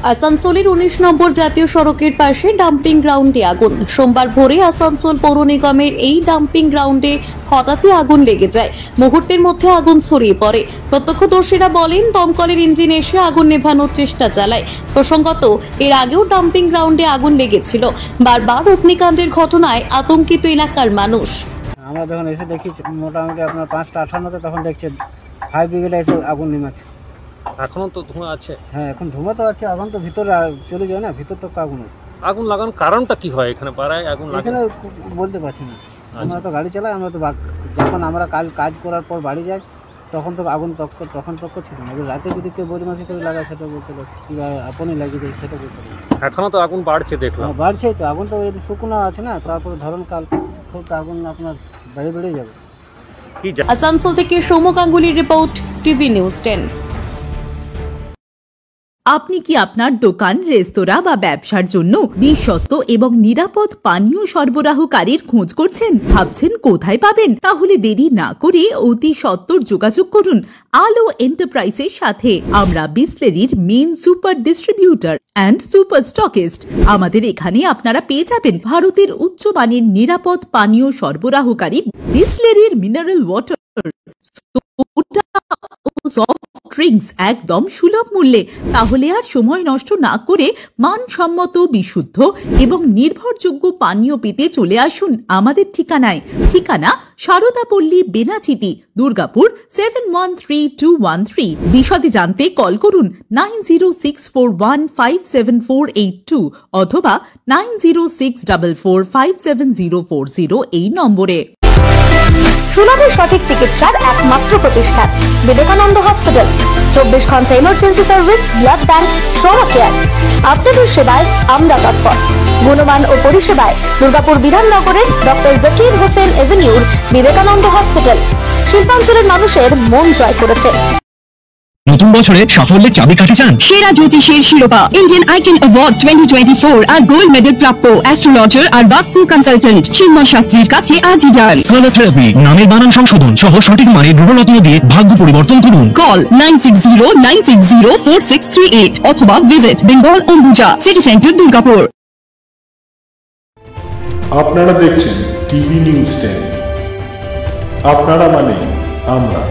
আসানসোলের 19 নম্বর জাতীয় সড়কের পাশে ডাম্পিং গ্রাউন্ডে আগুন। সোমবার ভোরে আসানসোল পৌর নিগমের এই ডাম্পিং গ্রাউন্ডে হঠাৎই আগুন লেগে যায়। মুহূর্তের মধ্যে আগুন ছড়িয়ে পড়ে। প্রত্যক্ষদর্শীরা বলেন, দমকলের ইঞ্জিন এসে আগুন নেভানোর চেষ্টা চালায়। প্রসঙ্গত, এর আগেও ডাম্পিং গ্রাউন্ডে আগুন লেগেছিল। বারবার অগ্নিকাণ্ডের ঘটনায় আতঙ্কিত এলাকার মানুষ। আমরা যখন এসে দেখি মোটামুটি আপনার 5:58 তখন দেখছে ফায়ার ব্রিগেড এসে আগুন নেমাচ্ছে। এখনো তো ধোঁয়া আছে? হ্যাঁ, এখন ধোঁয়া তো আছে, আগুন তো ভিতরে চলে যায় না, ভিতর তো আগুন আছে। আগুন লাগানোর কারণটা কি হয় এখানে পাড়ায় আগুন লাগে? এখানে বলতে পারছি না, আমরা তো গাড়ি চালাই, আমরা তো যখন আমরা কাজ করার পর বাড়ি যাই তখন তো আগুন তখন ছিল না। রাতে যদি কেউ বদমাশি করে লাগায় সেটা বলতে পারছি, কিংবা আপনি লাগিয়ে যায় সেটা বলতে পারছি। এখনো তো আগুন বাড়ছে দেখলাম। বাড়ছেই তো, আগুন তো শুকনো আছে না, তারপরে ধরনকাল সব তো আগুন আপনার বেড়ে যাবে। আসানসোল থেকে সৌম্য গাঙ্গুলির রিপোর্ট, টিভি নিউজ 10। আপনি কি আপনার দোকান, রেস্তোরাঁ বা ব্যবসার জন্য বিশ্বস্ত এবং নিরাপদ পানীয় সরবরাহকারীর খোঁজ করছেন? ভাবছেন কোথায় পাবেন? তাহলে দেরি না করে অতি সত্বর যোগাযোগ করুন আলো এন্টারপ্রাইজের সাথে। আমরা বিসলেরির main super distributor and super stockist. আমাদের এখানে আপনারা পেয়ে যাবেন ভারতের উচ্চমানের নিরাপদ পানীয় সরবরাহকারী বিসলেরির মিনারেল ওয়াটার, ড্রিঙ্কস একদম সুলভ মূল্যে। তাহলে আর সময় নষ্ট না করে মানসম্মত, বিশুদ্ধ এবং নির্ভরযোগ্য পানীয় পেতে চলে আসুন আমাদের ঠিকানায়। ঠিকানা সারদাপল্লী, বেনাচিতি, দুর্গাপুর 713213। বিশদে জানতে কল করুন 9064157482 অথবা 9064457040 এই নম্বরে। সুলভ সঠিক চিকিৎসার একমাত্র প্রতিষ্ঠান বিবেকানন্দ হসপিটাল। 24 ঘন্টা emergency service, blood bank, trauma care. আপনাদের সেবায় আমরা তৎপর। গুণমান ও পরিষেবায় দুর্গাপুর বিধাননগরের ডক্টর জাকির হোসেন এভিনিউর বিবেকানন্দ হসপিটাল শিল্পাঞ্চলের মানুষের মন জয় করেছে। নতুন বছরে সাফল্যের চাবিকাঠি চান? সেরা জ্যোতিষের শিরোপা, ইন্ডিয়ান আইকন অ্যাওয়ার্ড 2024 আর গোল্ড মেডেল প্রাপ্ত অ্যাস্ট্রোলজার আর বাস্তু কনসালটেন্ট চিন্ময় শাস্ত্রীর কাছে আজই যান। কালার থেরাপি, নামের বানান সংশোধন সহ সঠিক মানের গ্রহরত্ন দিয়ে ভাগ্য পরিবর্তন করুন। কল 9609604638 অথবা visit Bengal Ambuja, city centre, Durgapur. আপনারা দেখছেন টিভি নিউজ 10। আপনারা মানে আমরা।